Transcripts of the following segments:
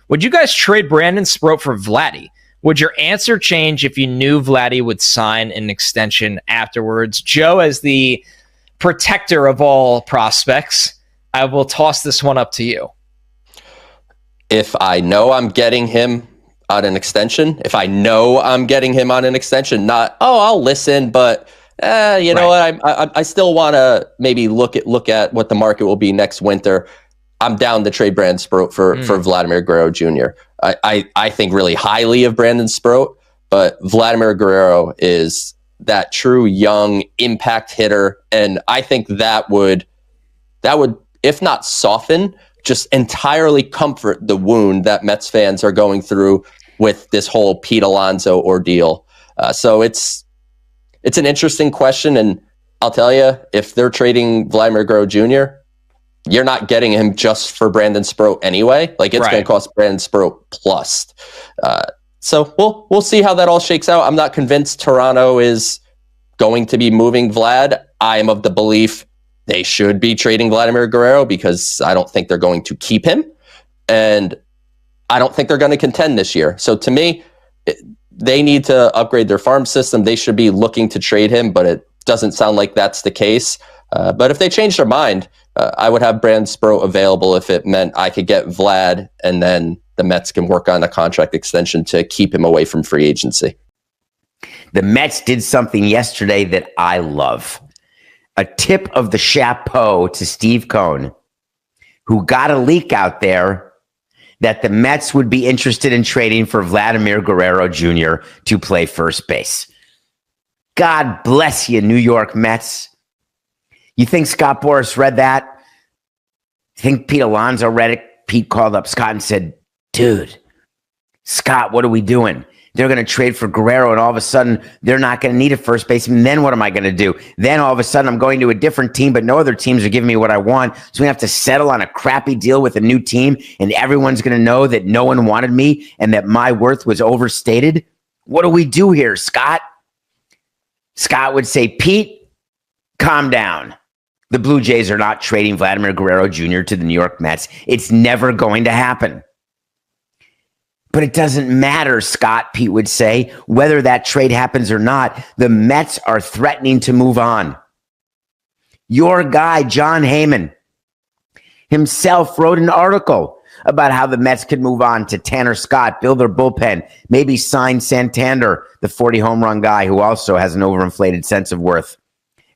Would you guys trade Brandon Sproat for Vladdy? Would your answer change if you knew Vladdy would sign an extension afterwards? Joe, as the protector of all prospects, I will toss this one up to you. If I know I'm getting him on an extension, not, I'll listen, but you know what, I still want to maybe look at what the market will be next winter. I'm down to trade Brandon Sproat for Vladimir Guerrero Jr. I think really highly of Brandon Sproat, but Vladimir Guerrero is that true young impact hitter, and I think that would, if not soften, just entirely comfort the wound that Mets fans are going through with this whole Pete Alonso ordeal. So it's an interesting question, and I'll tell you, if they're trading Vladimir Guerrero Jr., you're not getting him just for Brandon Sproat anyway. Like, it's going to cost Brandon Sproat plus. So we'll see how that all shakes out. I'm not convinced Toronto is going to be moving Vlad. I am of the belief they should be trading Vladimir Guerrero, because I don't think they're going to keep him, and I don't think they're going to contend this year. So to me, they need to upgrade their farm system. They should be looking to trade him, but it doesn't sound like that's the case. But if they change their mind, I would have Brandon Sproat available if it meant I could get Vlad, and then the Mets can work on a contract extension to keep him away from free agency. The Mets did something yesterday that I love. A tip of the chapeau to Steve Cohen, who got a leak out there that the Mets would be interested in trading for Vladimir Guerrero Jr. to play first base. God bless you, New York Mets. You think Scott Boras read that? You think Pete Alonso read it? Pete called up Scott and said, dude, Scott, what are we doing? They're going to trade for Guerrero, and all of a sudden, they're not going to need a first baseman. Then what am I going to do? Then all of a sudden, I'm going to a different team, but no other teams are giving me what I want. So we have to settle on a crappy deal with a new team, and everyone's going to know that no one wanted me and that my worth was overstated. What do we do here, Scott? Scott would say, Pete, calm down. The Blue Jays are not trading Vladimir Guerrero Jr. to the New York Mets. It's never going to happen. But it doesn't matter, Scott, Pete would say, whether that trade happens or not. The Mets are threatening to move on. Your guy, John Heyman, himself wrote an article about how the Mets could move on to Tanner Scott, build their bullpen, maybe sign Santander, the 40 home run guy who also has an overinflated sense of worth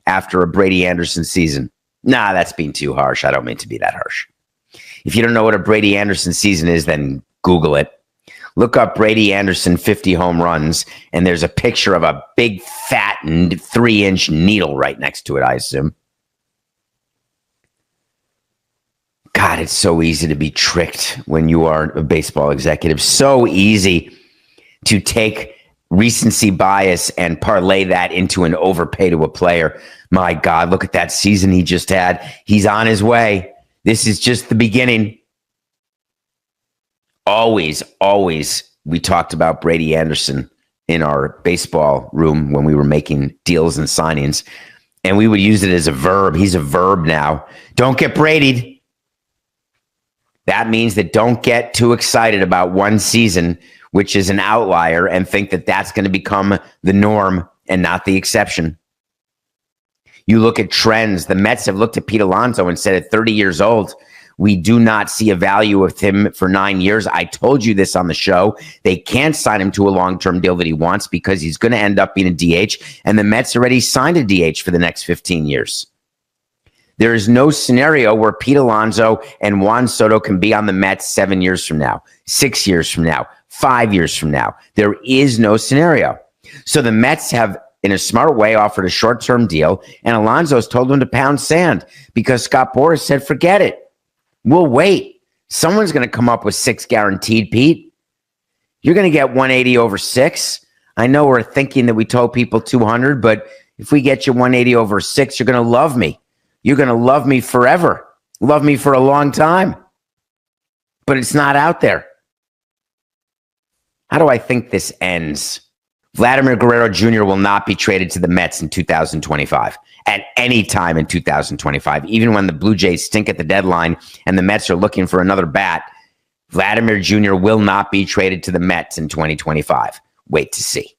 after a Brady Anderson season. Nah, that's being too harsh. I don't mean to be that harsh. If you don't know what a Brady Anderson season is, then Google it. Look up Brady Anderson 50 home runs, and there's a picture of a big, fattened 3-inch needle right next to it, I assume. God, it's so easy to be tricked when you are a baseball executive. So easy to take recency bias and parlay that into an overpay to a player. My God, look at that season he just had. He's on his way. This is just the beginning. Always, we talked about Brady Anderson in our baseball room when we were making deals and signings, and we would use it as a verb. He's a verb now. Don't get Brady'd. That means that don't get too excited about one season, which is an outlier, and think that that's going to become the norm and not the exception. You look at trends. The Mets have looked at Pete Alonso and said at 30 years old, we do not see a value with him for 9 years. I told you this on the show. They can't sign him to a long-term deal that he wants because he's going to end up being a DH, and the Mets already signed a DH for the next 15 years. There is no scenario where Pete Alonso and Juan Soto can be on the Mets 7 years from now, 6 years from now, 5 years from now. There is no scenario. So the Mets have, in a smart way, offered a short-term deal, and Alonso's told him to pound sand because Scott Boras said, forget it. We'll wait. Someone's going to come up with 6 guaranteed, Pete. You're going to get 180 over 6. I know we're thinking that we told people 200, but if we get you 180 over 6, you're going to love me. You're going to love me forever. Love me for a long time. But it's not out there. How do I think this ends? Vladimir Guerrero Jr. will not be traded to the Mets in 2025. At any time in 2025, even when the Blue Jays stink at the deadline and the Mets are looking for another bat, Vladimir Jr. will not be traded to the Mets in 2025. Wait to see.